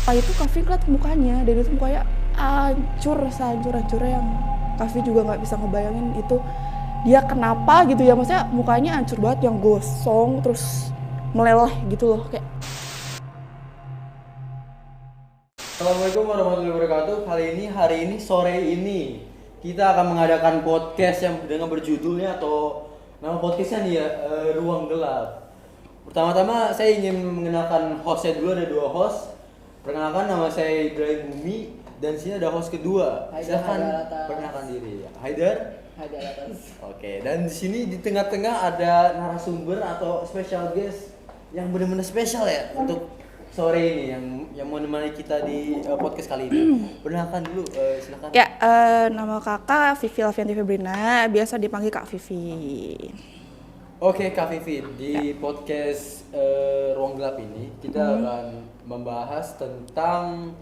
Itu Kavi ngeliat mukanya, dan itu mukanya sehancur-hancurnya yang Kavi juga nggak bisa ngebayangin itu dia kenapa gitu ya, maksudnya mukanya hancur banget, yang gosong terus meleleh gitu loh kayak. Assalamualaikum warahmatullahi wabarakatuh. Hari ini sore ini kita akan mengadakan podcast yang dengan berjudulnya atau nama podcastnya nih ya, Ruang Gelap. Pertama-tama saya ingin mengenalkan hostnya dulu, ada dua host. Perkenalkan, nama saya Ibrahim Bumi dan sini ada host kedua. Silakan perkenalkan diri. Haidar atas. Oke, dan di sini di tengah-tengah ada narasumber atau special guest yang benar-benar spesial ya untuk sore ini yang mau menemani kita di podcast kali ini. Perkenalkan dulu, silakan. Ya, nama kakak Vivi Lavianti Febrina, biasa dipanggil Kak Vivi. Oke, Kak Vivi, di podcast Ruang Gelap ini kita akan membahas tentang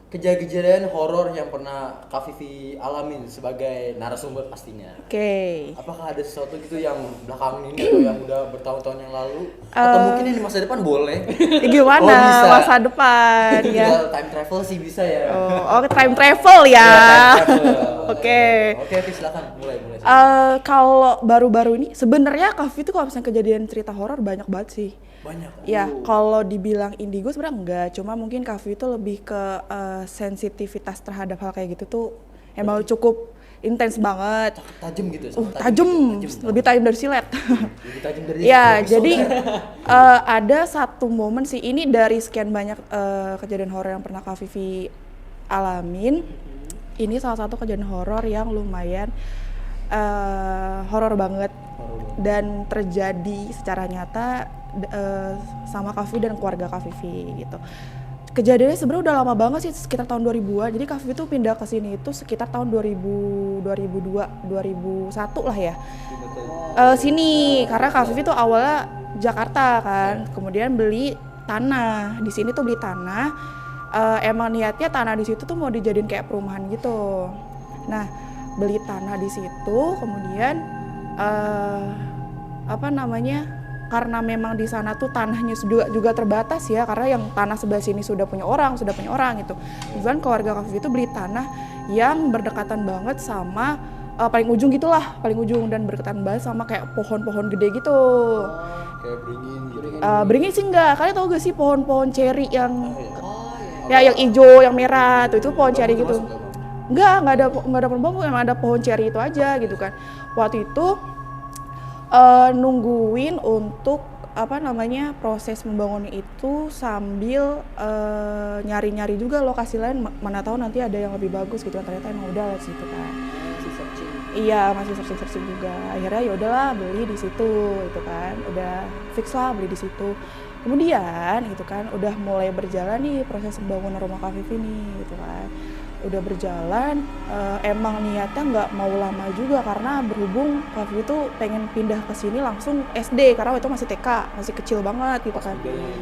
kejadian horor yang pernah Kak Vivi alamin sebagai narasumber pastinya. Oke. Apakah ada sesuatu gitu yang belakangan ini atau yang udah bertahun-tahun yang lalu atau mungkin yang di masa depan boleh? Gimana bisa. masa depan ya? Time travel sih bisa ya. Oh, time travel ya. Ya, time travel. Oke. Oke, silakan mulai. Kalau baru-baru ini sebenarnya Kak Vivi tuh kalau misalnya kejadian cerita horor banyak banget sih. Banyak. Ya, kalau dibilang indigo sebenarnya enggak, cuma mungkin Kak Vivi itu lebih ke sensitivitas terhadap hal kayak gitu tuh emang cukup intens banget. Tajam gitu. Tajam, lebih tajam dari silet. Lebih tajam dari Ya, jadi ada satu momen sih, ini dari sekian banyak kejadian horor yang pernah Kak Vivi alamin. Ini salah satu kejadian horor yang lumayan horor banget dan terjadi secara nyata sama Kak Vivi dan keluarga Kak Vivi gitu. Kejadiannya sebenarnya udah lama banget sih, sekitar tahun 2000-an. Jadi Kak Vivi tuh pindah ke sini itu sekitar tahun 2002, 2001 lah ya. Sini karena Kak Vivi tuh awalnya Jakarta kan, kemudian beli tanah di sini tuh, beli tanah. Emang niatnya tanah di situ tuh mau dijadiin kayak perumahan gitu. Nah, beli tanah di situ, kemudian karena memang di sana tuh tanahnya juga terbatas ya, karena yang tanah sebelah sini sudah punya orang gitu. Kemudian keluarga Kak Vivi itu beli tanah yang berdekatan banget sama paling ujung dan berdekatan banget sama kayak pohon-pohon gede gitu. Kayak beringin gitu. Beringin sih enggak, kalian tau gak sih pohon-pohon ceri yang yang hijau, yang merah itu pohon ceri gitu. Enggak ada pohon bambu, emang ada pohon ceri itu aja gitu kan. Waktu itu nungguin untuk proses membangun itu sambil nyari-nyari juga lokasi lain, mana tahu nanti ada yang lebih bagus gitu kan. Ternyata emang udah di situ kan. Iya, masih searching juga. Akhirnya ya udahlah beli di situ itu kan. Udah fix lah beli di situ. Kemudian gitu kan udah mulai berjalan nih proses pembangunan rumah Kak Vivi nih gitu kan. Udah berjalan, emang niatnya nggak mau lama juga karena berhubung Kak Vivi tuh pengen pindah ke sini langsung SD karena waktu itu masih TK, masih kecil banget gitu kan.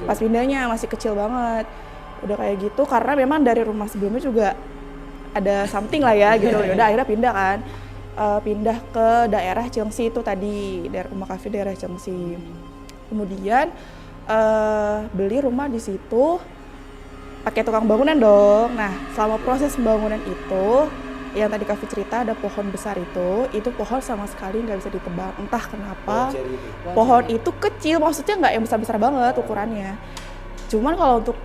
Pas pindahnya masih kecil banget. Udah kayak gitu karena memang dari rumah sebelumnya juga ada something lah ya gitu. Ya udah akhirnya pindah kan. Pindah ke daerah Cilengsi itu tadi, daerah rumah Kak Vivi daerah Cilengsi. Kemudian beli rumah di situ pakai tukang bangunan dong. Nah, selama proses pembangunan itu, yang tadi Kak Vivi cerita ada pohon besar itu pohon sama sekali nggak bisa ditebang. Entah kenapa, pohon itu kecil, maksudnya nggak yang besar-besar banget ukurannya. Cuman kalau untuk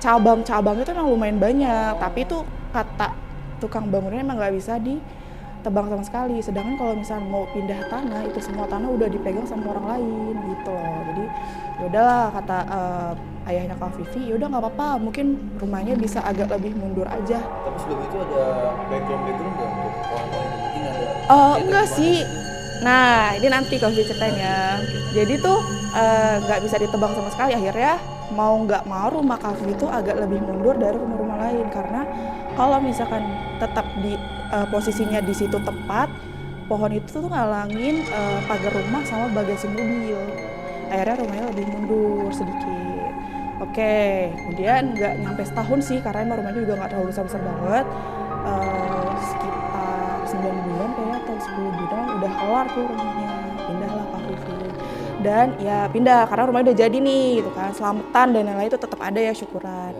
cabang-cabang itu emang lumayan banyak, tapi itu kata tukang bangunan emang nggak bisa ditebang sama sekali. Sedangkan kalau misalnya mau pindah tanah, itu semua tanah udah dipegang sama orang lain gitu loh. Jadi yaudahlah kata ayahnya Kak Vivi, yaudah nggak apa-apa, mungkin rumahnya bisa agak lebih mundur aja. Tapi sebelum itu ada background nggak untuk orang-orang yang mungkin ada? Enggak sih. Nah, ini nanti Kak Vivi ceritain ya. Jadi tuh nggak bisa ditebang sama sekali. Akhirnya mau nggak mau rumah Kak Vivi itu agak lebih mundur dari rumah-rumah lain karena kalau misalkan tetap di posisinya di situ tepat, pohon itu tuh ngalangin pagar rumah sama bagasi mobil. Akhirnya rumahnya lebih mundur sedikit. Oke, kemudian nggak nyampe setahun sih karena emang rumahnya juga nggak terlalu besar-besar banget. Sekitar 9 bulan kayaknya atau 10 bulan udah kelar tuh rumahnya. Pindahlah Kak Vivi. dan ya pindah karena rumahnya udah jadi nih gitu kan, selamatan dan lain-lain itu tetap ada ya syukuran.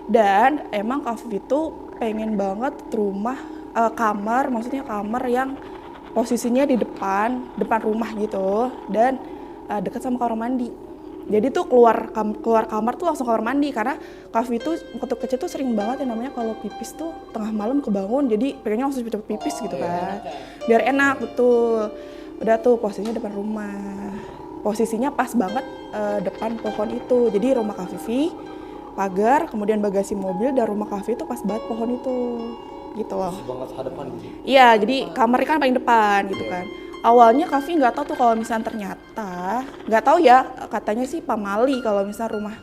Dan emang Kak Vivi tuh pengen banget rumah kamar, maksudnya kamar yang posisinya di depan rumah gitu dan dekat sama kamar mandi. Jadi tuh keluar kamar tuh langsung kamar mandi karena Kak Vivi tuh waktu kecil tuh sering banget yang namanya kalau pipis tuh tengah malam kebangun jadi pengennya langsung cepet pipis gitu kan. Biar enak betul. Udah tuh posisinya depan rumah. Posisinya pas banget depan pohon itu. Jadi rumah Kak Vivi, pagar, kemudian bagasi mobil dan rumah Kak Vivi itu pas banget pohon itu. Gitu loh. Pas banget hadapan gitu. Iya, jadi kamarnya kan paling depan gitu kan. Awalnya Kak Vivi nggak tahu tuh kalau misalnya ternyata, nggak tahu ya, katanya sih pamali kalau misalnya rumah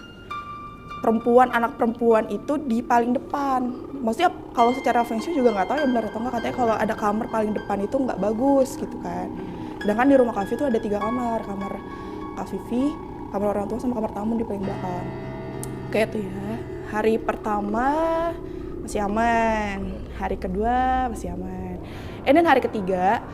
perempuan, anak perempuan itu di paling depan. Maksudnya kalau secara feng shui juga nggak tahu ya benar atau nggak, katanya kalau ada kamar paling depan itu nggak bagus gitu kan. Sedangkan di rumah Kak Vivi itu ada 3 kamar, kamar Kak Vivi, kamar orang tua sama kamar tamu di paling belakang. Kayak tuh ya, hari pertama masih aman, hari kedua masih aman. Dan hari ketiga,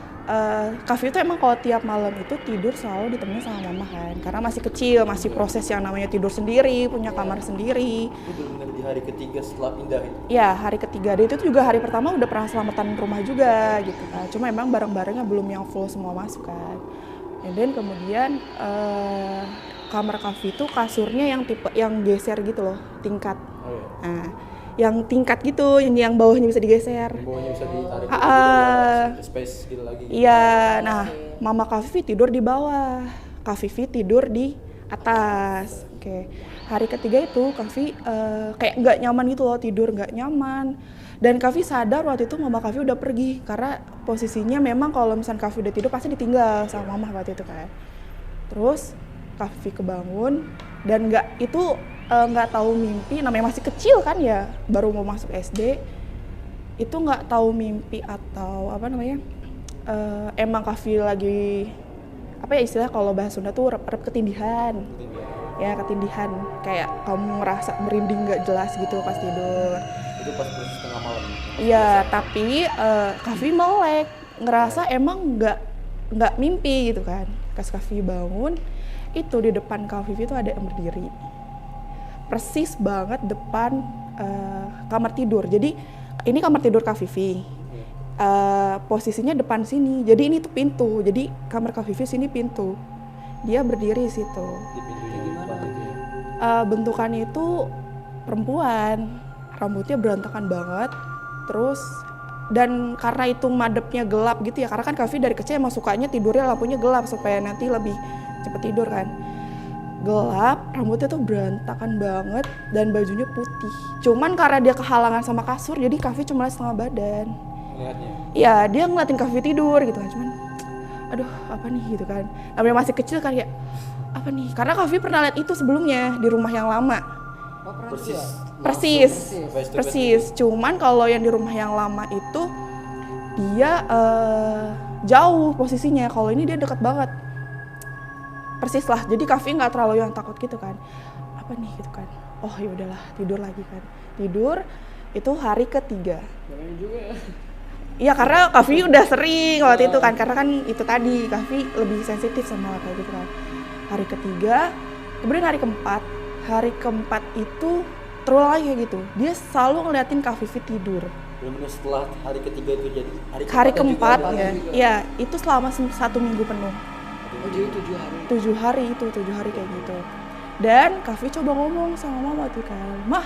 Kak Vivi tuh emang kalau tiap malam itu tidur selalu ditemenin sama mama kan, karena masih kecil, masih proses yang namanya tidur sendiri, punya kamar sendiri. Itu benar di hari ketiga setelah pindah itu. Ya hari ketiga, dan itu juga hari pertama udah pernah selamatan rumah juga gitu kan. Cuma emang barang-barangnya belum yang full semua masuk kan. Dan kemudian kamar Kak Vivi tuh kasurnya yang tipe yang geser gitu loh, tingkat. Oh iya. Nah, yang tingkat gitu, yang bawahnya bisa digeser. Bawahnya bisa ditarik space gitu lagi. Iya, nah mama Kak Vivi tidur di bawah, Kak Vivi tidur di atas. Oke. Hari ketiga itu Kak Vivi kayak nggak nyaman gitu loh, tidur nggak nyaman. Dan Kak Vivi sadar waktu itu mama Kak Vivi udah pergi karena posisinya memang kalau misalnya Kak Vivi udah tidur pasti ditinggal sama mama waktu itu kan. Terus Kak Vivi kebangun dan nggak tahu mimpi, namanya masih kecil kan ya, baru mau masuk SD, itu nggak tahu mimpi atau apa namanya, emang Kak Vivi lagi apa ya istilah kalau bahasa Sunda tuh rep ketindihan. Ya ketindihan, kayak kamu ngerasa merinding nggak jelas gitu pas tidur. Itu pas setengah malam. Iya, tapi Kak Vivi melek, ngerasa emang nggak mimpi gitu kan. Pas Kak Vivi bangun, itu di depan Kak Vivi itu ada yang berdiri. Persis banget depan kamar tidur. Jadi ini kamar tidur Kak Vivi. Posisinya depan sini. Jadi ini tuh pintu. Jadi kamar Kak Vivi sini pintu. Dia berdiri di situ. Di pintunya gimana itu ya? Bentukannya itu perempuan. Rambutnya berantakan banget. Terus dan karena itu madepnya gelap gitu ya. Karena kan Kak Vivi dari kecil emang sukanya tidurnya lampunya gelap supaya nanti lebih cepet tidur kan. Gelap, rambutnya tuh berantakan banget dan bajunya putih. Cuman karena dia kehalangan sama kasur, jadi Kak Vivi cuma lihat setengah badan. Lihatnya. Iya, dia ngeliatin Kak Vivi tidur gitu kan. Cuman, aduh apa nih gitu kan. Namanya masih kecil kan ya, apa nih? Karena Kak Vivi pernah lihat itu sebelumnya di rumah yang lama. Persis. Cuman kalau yang di rumah yang lama itu dia jauh posisinya. Kalau ini dia dekat banget. Persis lah, jadi Kak Vivi nggak terlalu yang takut gitu kan, apa nih gitu kan, oh ya udahlah tidur lagi kan, tidur itu hari ketiga. Iya karena Kak Vivi udah sering waktu itu kan, karena kan itu tadi Kak Vivi lebih sensitif sama kayak gitu kan. Hari ketiga, kemudian hari keempat itu terulang lagi kayak gitu, dia selalu ngeliatin Kak Vivi tidur. Benar-benar setelah hari ketiga itu jadi hari keempat ya, itu selama 1 minggu penuh. Oh jadi 7 hari? 7 hari kayak gitu. Dan Kak Vivi coba ngomong sama mama tuh kan, Mah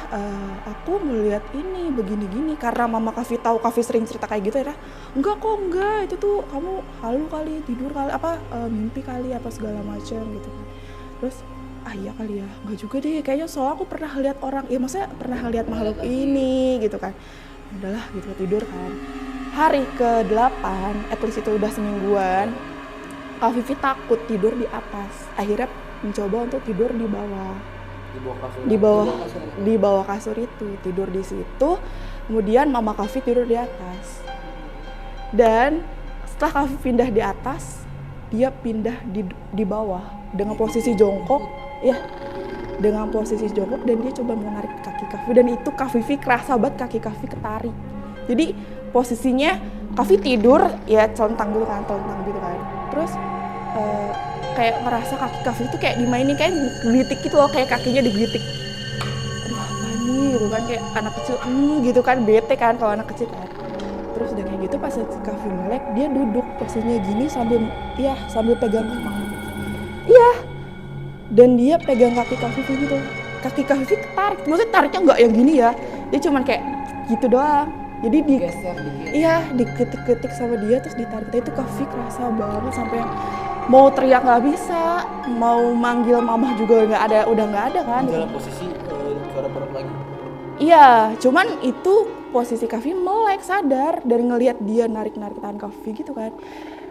aku melihat ini begini-gini, karena mama Kak Vivi tahu Kak Vivi sering cerita kayak gitu ya. Enggak, itu tuh kamu halu kali, tidur kali, mimpi kali, apa segala macam gitu kan. Terus iya kali ya, enggak juga deh, kayaknya soalnya aku pernah lihat orang, ya maksudnya pernah lihat makhluk ini gitu kan. Udahlah gitu, tidur kan. Hari ke-8, at least itu udah semingguan, Kak Vivi takut tidur di atas. Akhirnya mencoba untuk tidur di bawah. Di bawah kasur itu, tidur di situ. Kemudian mama Kak Vivi tidur di atas. Dan setelah Kak Vivi pindah di atas, dia pindah di bawah dengan posisi jongkok, ya. Dengan posisi jongkok, dan dia coba menarik kaki Kak Vivi, dan itu Kak Vivi kerasa banget kaki Kak Vivi ketarik. Jadi posisinya Kak Vivi tidur ya telentang gitu kan. Terus kayak ngerasa kaki Kak Vivi tuh kayak dimainin, kayak gelitik gitu loh, kayak kakinya digelitik. Aduh apa nih gitu kan, kayak anak kecil gitu kan, bete kan kalau anak kecil kan. Terus udah kayak gitu pas Kak Vivi melek, dia duduk posisinya gini sambil pegang kaki. Iya. Dan dia pegang kaki Kak Vivi gitu. Kaki Kak Vivi ketarik, maksudnya tariknya nggak yang gini ya. Dia cuman kayak gitu doang. Jadi Geser dikit. iya, diketik-ketik sama dia terus ditarik. Itu Kak Vivi kerasa banget sampai mau teriak nggak bisa, mau manggil mamah juga nggak ada, udah nggak ada kan. Dalam posisi suara perut lagi. Iya, cuman itu posisi Kak Vivi melek sadar dari ngelihat dia narik-narik tangan Kak Vivi gitu kan.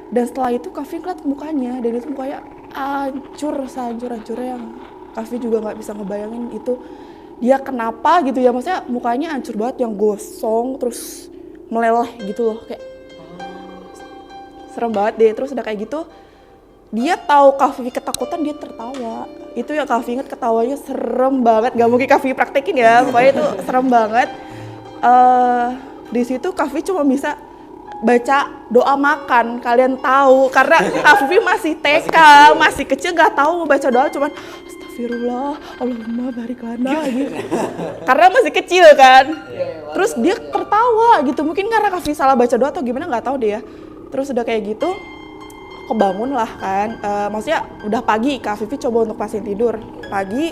Dan setelah itu Kak Vivi ngeliat mukanya, dan itu mukanya hancur-hancurnya yang Kak Vivi juga nggak bisa ngebayangin itu dia kenapa gitu ya, maksudnya mukanya hancur banget, yang gosong terus meleleh gitu loh, kayak serem banget deh. Terus udah kayak gitu dia tahu Kak Vivi ketakutan, dia tertawa. Itu yang Kak Vivi inget, ketawanya serem banget, gak mungkin Kak Vivi praktekin ya, pokoknya itu serem banget. Di situ Kak Vivi cuma bisa baca doa makan, kalian tahu, karena Kak Vivi masih TK, masih kecil, gak tahu mau baca doa, cuman astagfirullah, Allahumma barik lana gitu. Karena masih kecil kan. Terus dia tertawa gitu, mungkin karena Kak Vivi salah baca doa atau gimana nggak tahu deh ya. Terus udah kayak gitu kebangun lah kan, maksudnya udah pagi, Kak Vivi coba untuk pastiin tidur. Pagi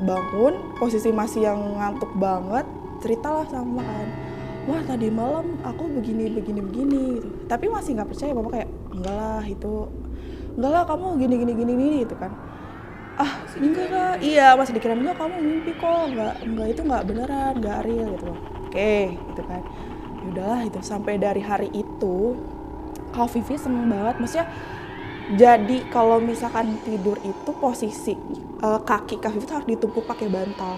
bangun, posisi masih yang ngantuk banget, ceritalah sama kan, wah tadi malam aku begini gitu. Tapi masih nggak percaya, mama kayak enggak lah kamu gini gitu kan. Enggak lah, iya masih dikira enggak kamu mimpi kok, enggak itu nggak beneran, nggak real gitu. Oke, gitu kan. Yaudahlah itu, sampai dari hari itu Kak Vivi seneng banget, maksudnya jadi kalau misalkan tidur itu posisi kaki Kak Vivi tuh harus ditumpuk pakai bantal.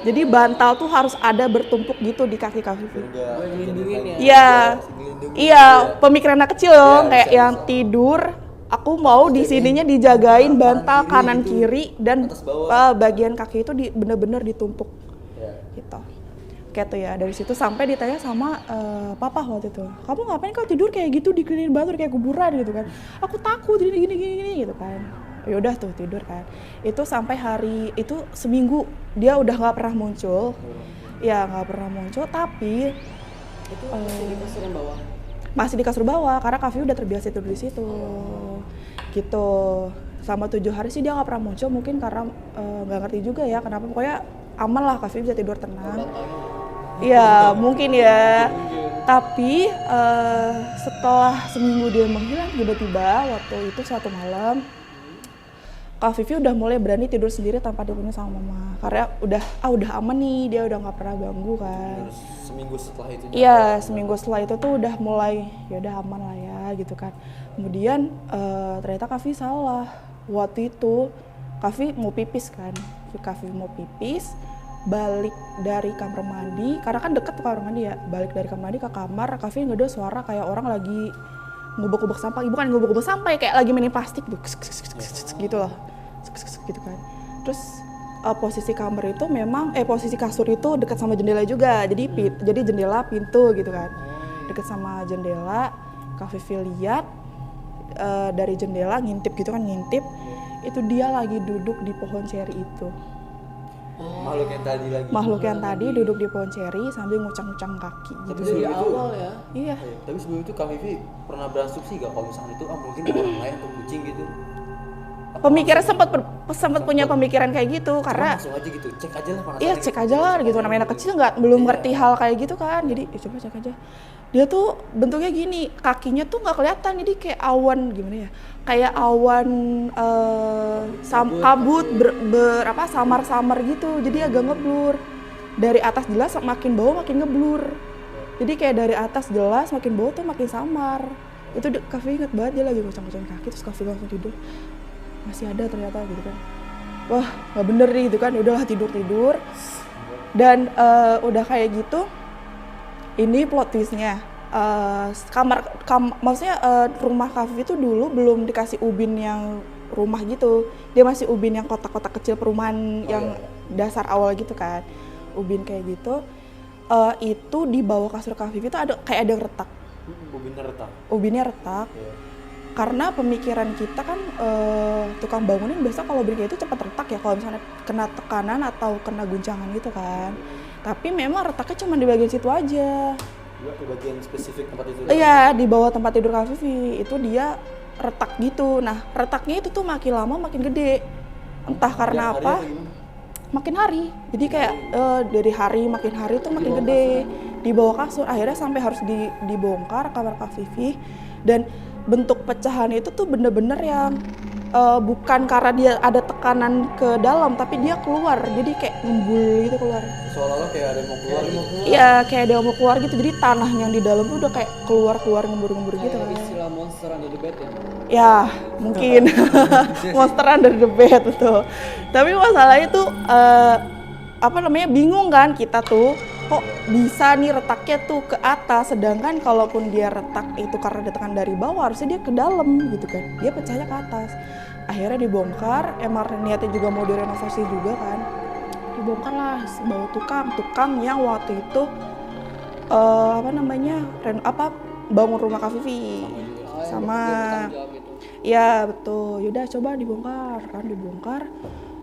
Jadi bantal tuh harus ada bertumpuk gitu di kaki Kak Vivi. Ngelindungin ya? Iya, pemikiran anak kecil dong, kayak yang tidur, aku mau di sininya dijagain bantal kanan kiri dan bagian kaki itu bener-bener ditumpuk. Gitu. Kayak tuh ya, dari situ sampai ditanya sama papa waktu itu, kamu ngapain kau tidur kayak gitu dikelilingi batu kayak kuburan gitu kan. Aku takut gini gitu kan. Ya udah tuh tidur kan. Itu sampai hari itu seminggu dia udah nggak pernah muncul. Ya nggak pernah muncul, tapi Itu masih di kasur yang bawah? Masih di kasur bawah karena Kak Vivi udah terbiasa tidur di situ. Gitu. Sama 7 hari sih dia nggak pernah muncul, mungkin karena nggak ngerti juga ya kenapa, pokoknya aman lah Kak Vivi bisa tidur tenang. Iya mungkin ya. Tapi setelah seminggu dia menghilang, tiba-tiba waktu itu suatu malam Kak Vivi udah mulai berani tidur sendiri tanpa dibangunin sama mama. Karena udah aman nih, dia udah nggak pernah ganggu kan. Seminggu setelah itu. Iya, seminggu setelah itu tuh udah mulai ya udah aman lah ya gitu kan. Kemudian ternyata Kak Vivi salah. Waktu itu Kak Vivi mau pipis kan. Kak Vivi mau pipis, balik dari kamar mandi, karena kan deket kamar mandi ya, balik dari kamar mandi ke kamar, Kak Vivi nggak ada suara kayak orang lagi ngubek-ngubek sampah, bukan ngubek-ngubek sampah, kayak lagi mainin plastik tuh, gitu loh, gitu kan. Terus posisi kamar itu memang, posisi kasur itu dekat sama jendela juga, jadi jendela pintu gitu kan, dekat sama jendela. Kak Vivi lihat dari jendela ngintip gitu kan, itu dia lagi duduk di pohon ceri itu. Makhluk yang tadi duduk di pohon ceri sambil ngucang-ngucang kaki gitu. Itu dari awal ya? Iya. Tapi sebelum itu Kak Vivi pernah berasumsi gak kalau misalnya itu mungkin orang lain atau kucing gitu? Pemikiran sempat punya pemikiran kayak gitu karena langsung aja gitu, cek aja lah penasaran. iya cek aja lah gitu, namanya anak kecil belum ngerti hal kayak gitu kan, jadi coba cek aja. Dia tuh bentuknya gini, kakinya tuh nggak kelihatan, jadi kayak awan gimana ya, kayak awan kabut samar-samar gitu, jadi agak ngeblur. Dari atas jelas makin bawah makin ngeblur, jadi kayak dari atas jelas makin bawah tuh makin samar. Itu Kak Vivi inget banget, dia lagi ngucang-ngucang kaki, terus Kak Vivi langsung tidur, masih ada ternyata gitu kan. Wah nggak bener nih gitu kan, udahlah tidur. Dan udah kayak gitu, ini plot twistnya, maksudnya rumah Kak Vivi itu dulu belum dikasih ubin yang rumah gitu, dia masih ubin yang kotak-kotak kecil perumahan yang dasar awal gitu kan, ubin kayak gitu. Itu di bawah kasur Kak Vivi itu ada kayak ada yang retak. Ubinnya retak. Ubinnya retak. karena pemikiran kita kan tukang bangunin biasa kalau bikin itu cepat retak ya kalau misalnya kena tekanan atau kena guncangan gitu kan. Tapi memang retaknya cuma di bagian situ aja. Di bagian spesifik tempat itu. Iya, di bawah tempat tidur Kak Vivi itu dia retak gitu. Nah, retaknya itu tuh makin lama makin gede. Entah karena apa. Makin hari. Jadi kayak dari hari makin hari tuh makin gede. Di bawah kasur. Akhirnya sampai harus dibongkar kamar Kak Vivi. Dan bentuk pecahan itu tuh bener-bener yang bukan karena dia ada tekanan ke dalam, tapi dia keluar. Jadi kayak ngembul gitu keluar. Seolah-olah kayak ada yang mau keluar. Iya, kayak ada yang mau keluar gitu. Jadi tanah yang di dalam tuh udah kayak keluar ngembur-ngembur gitu kan. Istilah monster under the bed ya. Ya, mungkin monster under the bed tuh. Tapi masalahnya tuh bingung kan kita tuh kok bisa nih retaknya tuh ke atas, sedangkan kalaupun dia retak itu karena ada tekanan dari bawah harusnya dia ke dalam gitu kan. Dia pecahnya ke atas. Akhirnya dibongkar, emang niatnya juga mau direnovasi juga kan. Dibongkar lah bawa tukang yang waktu itu bangun rumah Kak Vivi sama ya betul. Yaudah coba dibongkar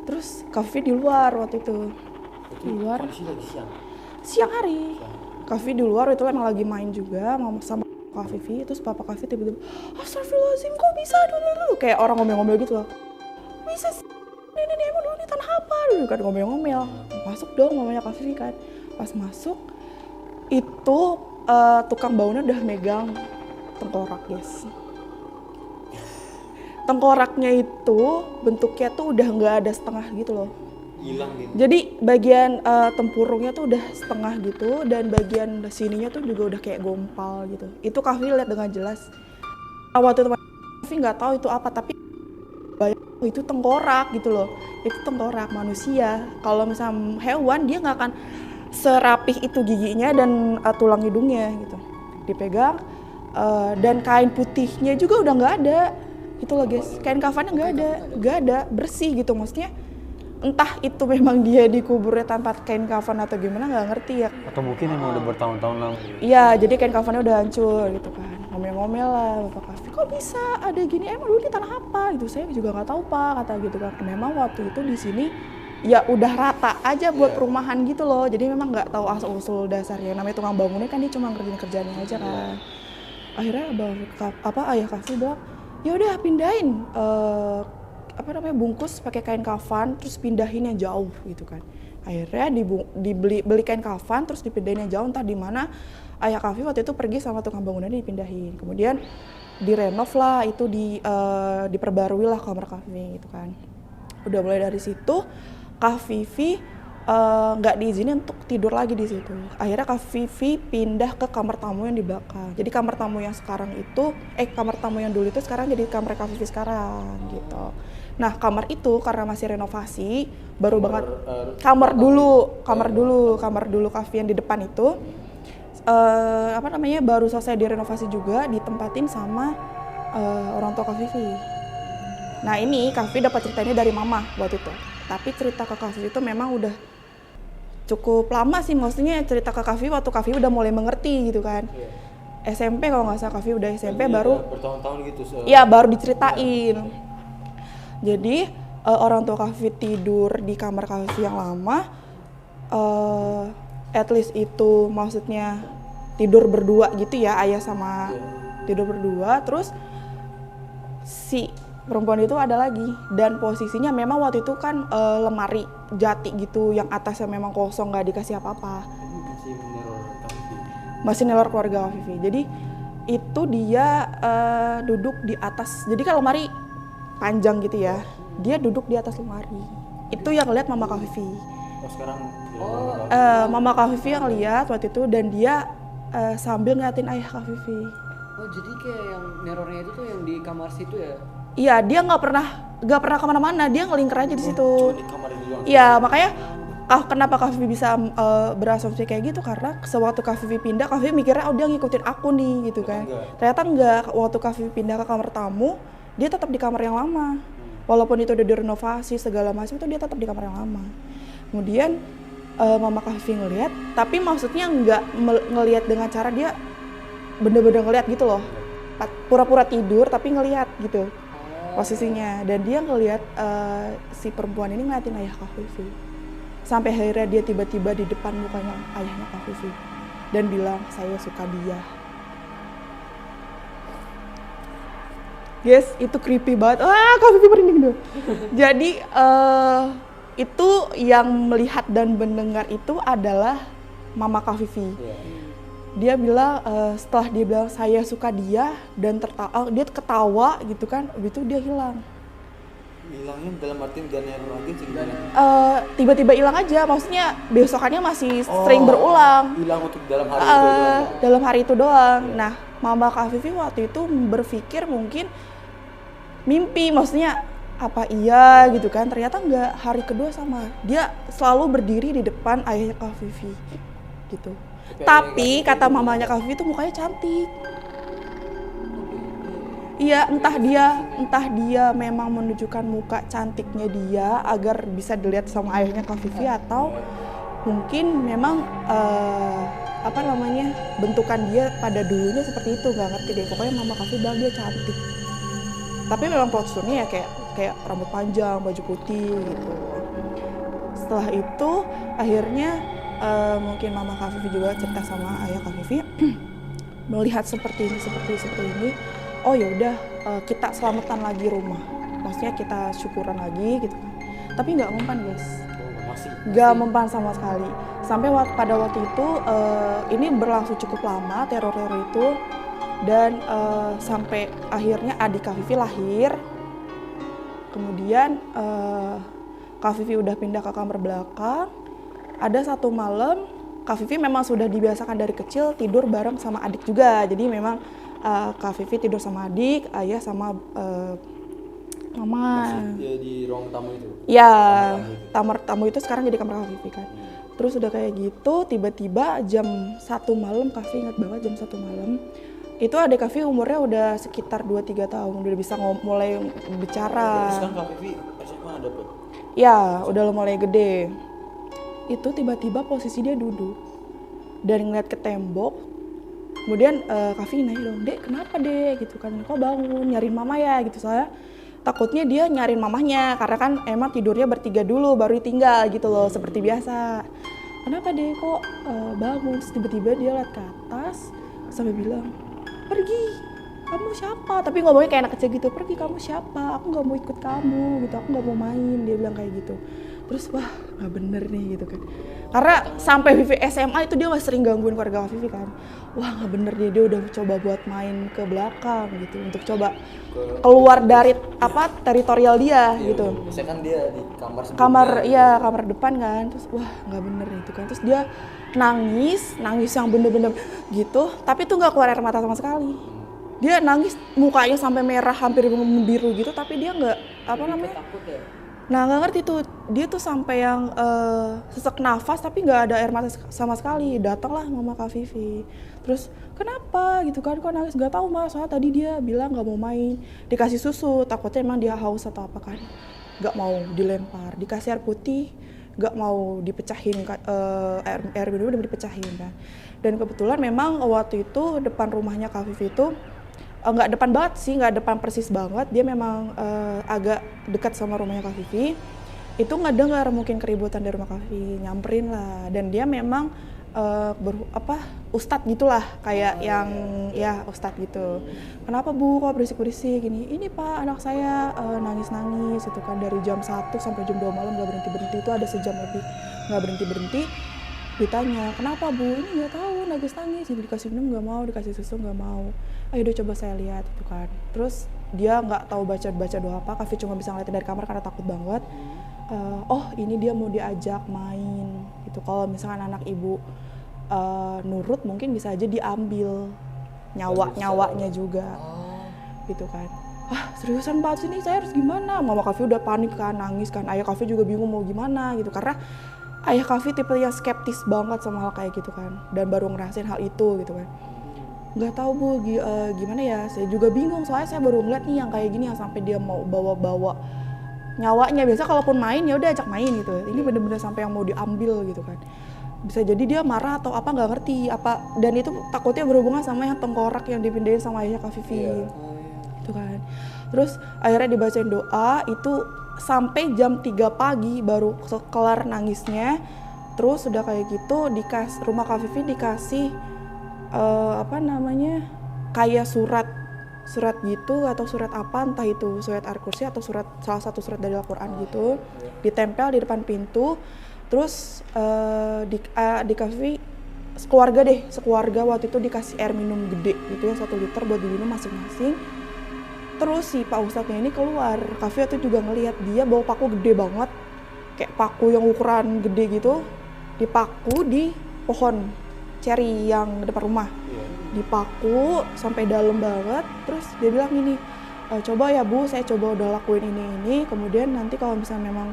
terus Kak Vivi di luar waktu itu di luar siang hari. Kak Vivi di luar itu emang lagi main juga sama Kak Vivi, terus papa Kak Vivi tiba-tiba astagfirullahaladzim kok bisa dulu kayak orang ngomel-ngomel gitu loh, bisa sih ini emang dulu ini tanah apa dulu kan, ngomel-ngomel. Masuk dong mamanya Kak Vivi kan, pas masuk itu tukang bangunan udah megang tengkorak guys. Tengkoraknya itu bentuknya tuh udah nggak ada setengah gitu loh, hilang gitu. jadi bagian tempurungnya tuh udah setengah gitu dan bagian sininya tuh juga udah kayak gompal gitu. Itu Kak Vivi lihat dengan jelas. Waktu itu Kak Vivi nggak tahu itu apa, tapi itu tengkorak gitu loh. Itu tengkorak manusia. Kalau misalnya hewan dia nggak akan serapih itu giginya dan tulang hidungnya gitu. Dipegang dan kain putihnya juga udah nggak ada. Itu loh guys, kain kafannya nggak ada, bersih gitu maksudnya. Entah itu memang dia dikuburnya tanpa kain kafan atau gimana nggak ngerti ya. Atau mungkin emang udah bertahun-tahun lalu. Iya, jadi kain kafannya udah hancur gitu kan. Ngomel-ngomel lah Bapak Kafi, kok bisa ada gini, emang dulu di tanah apa gitu. Saya juga nggak tahu Pak, kata gitu kan. Memang waktu itu di sini ya udah rata aja buat perumahan gitu loh. Jadi memang nggak tahu asal-usul dasarnya. Namanya tukang bangunnya kan dia cuma ngerjain kerjaannya aja kan. Akhirnya ayah Kafi bilang, ya udah pindahin bungkus pakai kain kafan terus pindahin yang jauh gitu kan. Akhirnya beli kain kafan terus dipindahin yang jauh, entah di mana. Ayah Kafi waktu itu pergi sama tukang bangunannya dipindahin. Kemudian direnov lah, itu diperbarui lah kamar Kafi gitu kan. Udah mulai dari situ Kak Vivi nggak diizinin untuk tidur lagi di situ. Akhirnya Kak Vivi pindah ke kamar tamu yang di belakang. Jadi kamar tamu yang sekarang itu, kamar tamu yang dulu itu sekarang jadi kamar Kak Vivi sekarang gitu. Nah kamar itu karena masih renovasi, baru banget kamar dulu Kak Vivi yang di depan itu baru selesai direnovasi juga, ditempatin sama orang tua Kak Vivi. Nah ini Kak Vivi dapat ceritanya dari mama waktu itu. Tapi cerita ke Kak Vivi itu memang udah cukup lama sih, maksudnya cerita ke Kak Vivi waktu Kak Vivi udah mulai mengerti gitu kan. SMP kalau nggak salah Kak Vivi udah SMP baru bertahun-tahun gitu. Iya baru diceritain. Jadi orang tua Kak Vivi tidur di kamar Kak Vivi yang lama, at least itu maksudnya tidur berdua gitu ya, ayah sama tidur berdua. Terus si perempuan itu ada lagi dan posisinya memang waktu itu kan lemari jati gitu yang atasnya memang kosong, nggak dikasih apa-apa. Masih neror keluarga Kak Vivi. Jadi itu dia duduk di atas, jadi kan lemari panjang gitu ya, dia duduk di atas lemari. Itu yang lihat mama Kak Vivi. Mama Kak Vivi yang lihat waktu itu dan dia sambil ngeliatin ayah Kak Vivi. Oh jadi kayak yang nerornya itu tuh yang di kamar situ ya? Iya, dia nggak pernah kemana-mana, dia ngelingker aja di situ. Cuma di kamar itu doang. Iya, makanya kenapa Kak Vivi bisa berasumsi kayak gitu, karena sewaktu Kak Vivi pindah, Kak Vivi mikirnya dia ngikutin aku nih gitu kan. Ternyata enggak. Waktu Kak Vivi pindah ke kamar tamu, dia tetap di kamar yang lama. Walaupun itu udah direnovasi segala macam, itu dia tetap di kamar yang lama. Kemudian mama Kak Vivi ngeliat, tapi maksudnya nggak ngelihat dengan cara dia bener-bener ngeliat gitu loh. pura-pura tidur tapi ngelihat gitu posisinya, dan dia ngelihat si perempuan ini ngeliatin ayah Kak Vivi. Sampai akhirnya dia tiba-tiba di depan mukanya ayahnya Kak Vivi dan bilang, saya suka dia. Guys, itu creepy banget. Kak Vivi merinding dulu. Jadi itu yang melihat dan mendengar itu adalah mama Kak Vivi. Dia bilang setelah dia bilang saya suka dia dan dia ketawa gitu kan, habis itu dia hilang. Hilangnya dalam arti gak neror lagi sih gimana? Tiba-tiba hilang aja, maksudnya besokannya masih sering berulang. Hilang untuk dalam hari itu doang. Dalam hari itu doang. Nah, mama Kak Vivi waktu itu berpikir mungkin mimpi, maksudnya apa iya gitu kan, ternyata enggak. Hari kedua sama, dia selalu berdiri di depan ayahnya Kak Vivi gitu. Tapi kata mamanya Kak Vivi itu mukanya cantik. Iya, entah dia memang menunjukkan muka cantiknya dia agar bisa dilihat sama ayahnya Kak Vivi, atau mungkin memang bentukan dia pada dulunya seperti itu, nggak ngerti deh. Pokoknya mama Kak Vivi bilang dia cantik. Tapi memang posturnya ya kayak rambut panjang, baju putih gitu. Setelah itu akhirnya mungkin mama Kak Vivi juga cerita sama ayah Kak Vivi melihat seperti ini. Oh ya udah, kita selamatan lagi rumah. Maksudnya kita syukuran lagi gitu kan. Tapi nggak mempan guys. Nggak mempan sama sekali. Sampai pada waktu itu ini berlangsung cukup lama teror itu, dan sampai akhirnya adik Kak Vivi lahir. Kemudian Kak Vivi udah pindah ke kamar belakang. Ada satu malam Kak Vivi memang sudah dibiasakan dari kecil tidur bareng sama adik juga. Jadi memang Kak Vivi tidur sama adik, ayah sama mama. Masih di ruang tamu itu? Ya, kamar tamu itu sekarang jadi kamar Kak Vivi kan. Terus udah kayak gitu, tiba-tiba jam 1 malam, Kak Vivi ingat banget jam 1 malam. Itu adik Kak Vivi umurnya udah sekitar 2-3 tahun, udah bisa mulai bicara. Terus kan Kak Vivi SMA dapet? Ya, udah mulai gede. Itu tiba-tiba posisi dia duduk dan ngeliat ke tembok. Kemudian Kak Vivi nanya dong, Dek kenapa Dek gitu kan, kok bangun nyariin mama ya gitu. Soalnya takutnya dia nyariin mamahnya, karena kan emang tidurnya bertiga dulu baru ditinggal gitu loh, seperti biasa. Kenapa Dek kok bangun? Terus tiba-tiba dia lihat ke atas sampai bilang, pergi, kamu siapa? Tapi ngomongnya kayak anak kecil gitu, pergi kamu siapa? Aku gak mau ikut kamu gitu, aku gak mau main, dia bilang kayak gitu. Terus wah gak bener nih gitu kan, karena sampai Vivi SMA itu dia masih sering gangguin keluarga Vivi kan. Wah gak bener dia udah coba buat main ke belakang gitu, untuk coba keluar dari teritorial dia gitu. Biasanya kan dia di kamar kamar depan kan. Terus wah gak bener itu kan. Terus dia nangis yang bener-bener gitu, tapi tuh gak keluar air mata sama sekali. Dia nangis mukanya sampai merah hampir membiru gitu, tapi dia gak Takut ya? Nah nggak ngerti tuh, dia tuh sampai yang sesak nafas tapi nggak ada air mata sama sekali. Datanglah mama Kak Vivi, terus kenapa gitu kan, kok nangis? Nggak tahu Mas, soalnya tadi dia bilang nggak mau main, dikasih susu, takutnya emang dia haus atau apa kan, nggak mau dilempar, dikasih air putih, nggak mau dipecahin, air minum udah dipecahin kan. Dan kebetulan memang waktu itu depan rumahnya Kak Vivi itu nggak depan banget sih, nggak depan persis banget, dia memang agak dekat sama rumahnya Kak Vivi. Itu ngedengar mungkin keributan dari rumah Kak Vivi, nyamperin lah, dan dia memang ustadz gitulah, kayak yang ya ustadz gitu. Kenapa Bu kok berisik-berisik gini? Ini Pak anak saya nangis-nangis itu kan dari jam 1 sampai jam 2 malam nggak berhenti-berhenti, itu ada sejam lebih nggak berhenti-berhenti. Ditanya, kenapa Bu? Ini nggak tahu, nangis-nangis, dikasih minum nggak mau, dikasih susu nggak mau. Ayo udah coba saya lihat itu kan. Terus dia nggak tahu baca doa apa, Kak Vivi cuma bisa ngeliatin dari kamar karena takut banget. Oh ini dia mau diajak main gitu. Kalau misalkan anak ibu nurut mungkin bisa aja diambil nyawanya juga gitu kan. Wah seriusan banget sini, saya harus gimana? Mama Kak Vivi udah panik kan, nangis kan. Ayah Kak Vivi juga bingung mau gimana gitu, karena ayah Kak Vivi tipe yang skeptis banget sama hal kayak gitu kan, dan baru ngerasain hal itu gitu kan. Nggak tahu Bu, gimana ya, saya juga bingung soalnya saya baru ngeliat nih yang kayak gini, yang sampai dia mau bawa nyawanya. Biasa kalaupun main ya udah ajak main gitu, ini bener-bener sampai yang mau diambil gitu kan. bisa jadi dia marah atau apa nggak ngerti apa, dan itu takutnya berhubungan sama yang tengkorak yang dipindahin sama ayahnya Kak Vivi. Itu kan. Terus akhirnya dibacain doa itu sampai jam 3 pagi baru kelar nangisnya. Terus udah kayak gitu rumah Kak Vivi dikasih kayak surat gitu atau surat apa, entah itu surat Al-Qursi atau salah satu surat dari Al-Quran gitu, ditempel di depan pintu. Terus di Vivi sekeluarga waktu itu dikasih air minum gede gitu ya, 1 liter buat diminum masing-masing. Terus si Pak Ustadznya ini keluar, Kak Vivi tuh juga ngelihat dia bawa paku gede banget, kayak paku yang ukuran gede gitu, dipaku di pohon ceri yang depan rumah, dipaku sampai dalam banget. Terus dia bilang gini, coba ya Bu, saya coba udah lakuin ini, kemudian nanti kalau misalnya memang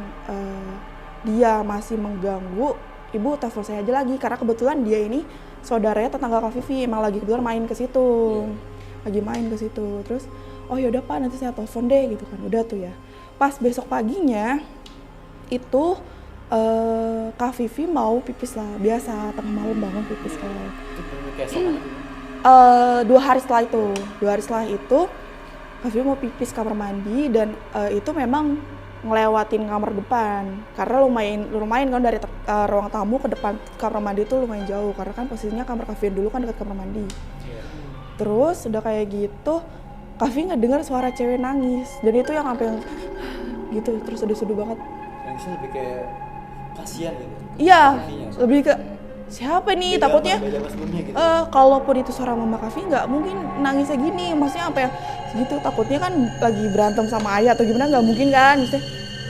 dia masih mengganggu, Ibu telepon saya aja lagi, karena kebetulan dia ini saudaranya tetangga Kak Vivi, emang lagi kebetulan main ke situ, lagi main ke situ. Terus oh yaudah Pak, nanti saya telepon deh gitu kan. Udah tuh ya. Pas besok paginya itu Kak Vivi mau pipis lah, biasa tengah malam bangun pipis kan. Itu bener kayak sama 2 hari setelah itu Kak Vivi mau pipis kamar mandi, dan itu memang ngelewatin kamar depan karena lumayan kan dari ruang tamu ke depan kamar mandi itu lumayan jauh, karena kan posisinya kamar Kak Vivi dulu kan dekat kamar mandi. Terus udah kayak gitu Kak Vivi ngedengar suara cewek nangis, dan itu yang sampai gitu, terus sedih banget. Nangisnya lebih kayak kasihan gitu. Iya, lebih ke siapa nih, Beda takutnya sebelumnya gitu. kalaupun itu suara Mama Kak Vivi nggak mungkin nangisnya gini, maksudnya apa ya segitu, takutnya kan lagi berantem sama ayah atau gimana, nggak mungkin kan, maksudnya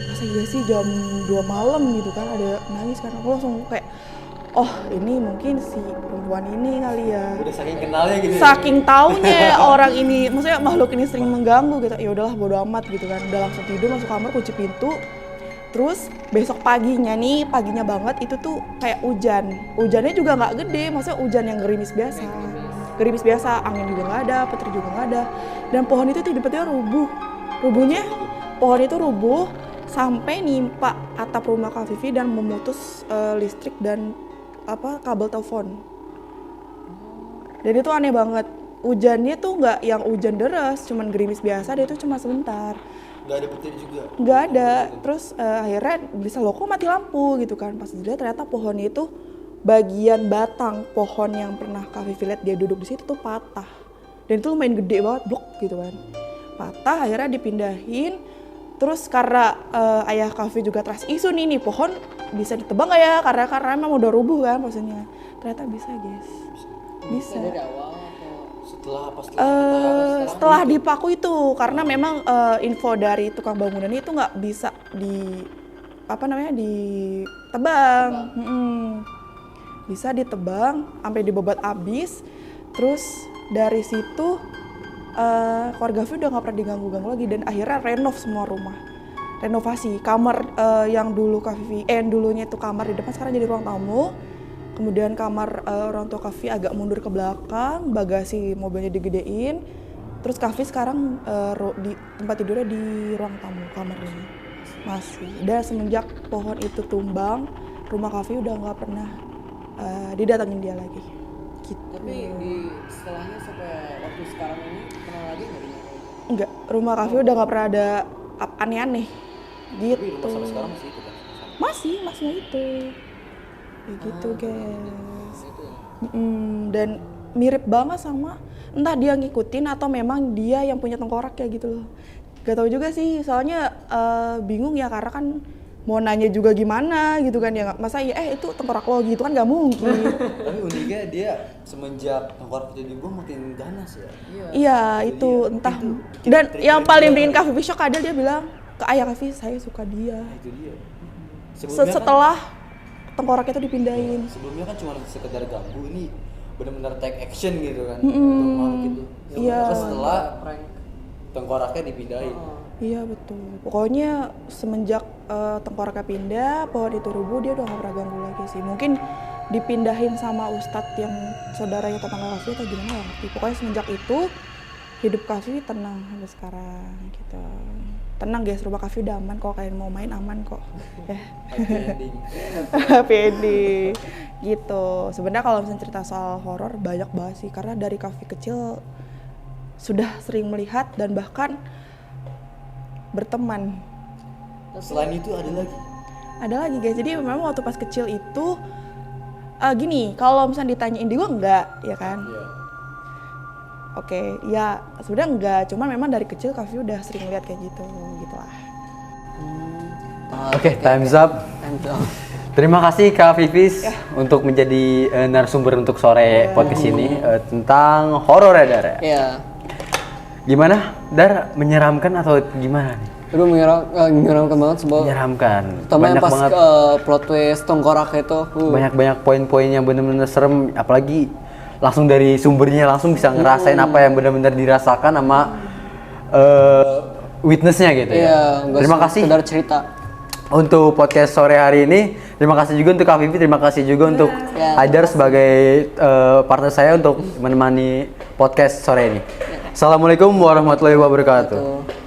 masa iya sih jam 2 malam gitu kan ada nangis kan. Aku langsung kayak oh ini mungkin si perempuan ini kali ya, Udah saking kenalnya gitu. saking taunya orang ini, maksudnya makhluk ini sering mengganggu gitu. Ya udahlah bodo amat gitu kan, udah langsung tidur, masuk kamar, kunci pintu. Terus besok paginya banget itu tuh kayak hujannya juga nggak gede, maksudnya hujan yang gerimis biasa, angin juga nggak ada, petir juga nggak ada, dan pohon itu tiba-tiba pohon itu rubuh sampai nimpa atap rumah Kak Vivi dan memutus listrik dan kabel telepon. Dan itu aneh banget, hujannya tuh nggak yang hujan deras, cuman gerimis biasa, dia itu cuma sebentar. Gak ada petir juga? Nggak ada. Terus akhirnya bisa loh kok mati lampu gitu kan. Pas dilihat ternyata pohonnya itu bagian batang pohon yang pernah Kak Vivi lihat dia duduk di situ tuh patah. Dan itu lumayan gede banget, blok gitu kan. Patah, akhirnya dipindahin. Terus karena ayah Kak Vivi juga trust isu nih pohon bisa ditebang nggak ya? Karena emang udah rubuh kan maksudnya. Ternyata bisa guys. Bisa. Dari awal atau Setelah dipaku itu, karena memang info dari tukang bangunan itu nggak bisa ditebang. Bisa ditebang sampai dibabat abis. Terus dari situ keluarga Vivi udah nggak pernah diganggu-ganggu lagi, dan akhirnya renov semua rumah, renovasi kamar yang dulu Kak Vivi dulunya itu kamar di depan, sekarang jadi ruang tamu. Kemudian kamar orang tua Kak Vivi agak mundur ke belakang, bagasi mobilnya digedein. Terus Kak Vivi sekarang di tempat tidurnya di ruang tamu kamarnya masih. Dan semenjak pohon itu tumbang, rumah Kak Vivi udah nggak pernah didatengin dia lagi. Gitu. Tapi setelahnya sampai waktu sekarang ini pernah lagi nggak dinyalain? Enggak, rumah Kak Vivi udah nggak pernah ada aneh-aneh. Gitu. Tapi rumah sampai sekarang masih itu kan? Masih itu. Kayak gitu guys. Gitu ya? Dan mirip banget sama, entah dia ngikutin atau memang dia yang punya tengkorak kayak gitu loh. Gak tau juga sih, soalnya bingung ya, karena kan mau nanya juga gimana gitu kan ya, masa ya itu tengkorak lo gitu kan gak mungkin. Tapi uniknya dia semenjak tengkorak itu dibuang makin ganas ya. Iya itu entah. Dan yang paling bikin Kak Vivi shock adalah dia bilang ke ayah Kak Vivi, saya suka dia. Nah, itu dia. Setelah tengkorak itu dipindahin. Sebelumnya kan cuma sekedar ganggu, ini benar-benar take action gitu kan. Untuk makhluk itu. Iya. Terus setelah tengkoraknya dipindahin. Iya betul. Pokoknya semenjak tengkoraknya pindah, pohon itu rubuh, dia udah gak pernah ganggu lagi sih. Mungkin dipindahin sama ustadz yang saudaranya tetangga Kak Vivi atau gimana gak ngerti. Pokoknya semenjak itu hidup Kak Vivi tenang sampai sekarang gitu. tenang guys, rumah Kavi udah aman kok, kalian mau main aman kok. Ya. Happy ending. Happy ending. Gitu. Sebenarnya kalau misalnya cerita soal horor banyak banget sih, karena dari Kavi kecil sudah sering melihat dan bahkan berteman. Selain itu ada lagi. Ada lagi guys, jadi memang waktu pas kecil itu gini, kalau misalnya ditanya Indigo enggak, ya kan? Iya. Oke, ya sebenarnya enggak, cuman memang dari kecil Kavi udah sering lihat kayak gitu, gitulah. Oke, time's up. Terima kasih Kak Vivis untuk menjadi narasumber untuk sore podcast ini tentang horor ya Dar. Iya. Gimana Dar, menyeramkan atau gimana nih? Aduh menyeramkan banget sebab Menyeramkan. terutama yang Banyak pas banget, plot twist tengkorak itu. banyak poin-poin yang benar-benar serem, apalagi langsung dari sumbernya langsung bisa ngerasain apa yang benar-benar dirasakan sama witnessnya gitu Iya, ya. nggak Terima kasih sekedar cerita. untuk podcast sore hari ini. Terima kasih juga untuk Kak Vivi, terima kasih juga untuk Ya, Haidar sebagai partner saya untuk menemani podcast sore ini. Assalamualaikum warahmatullahi wabarakatuh. Tuh.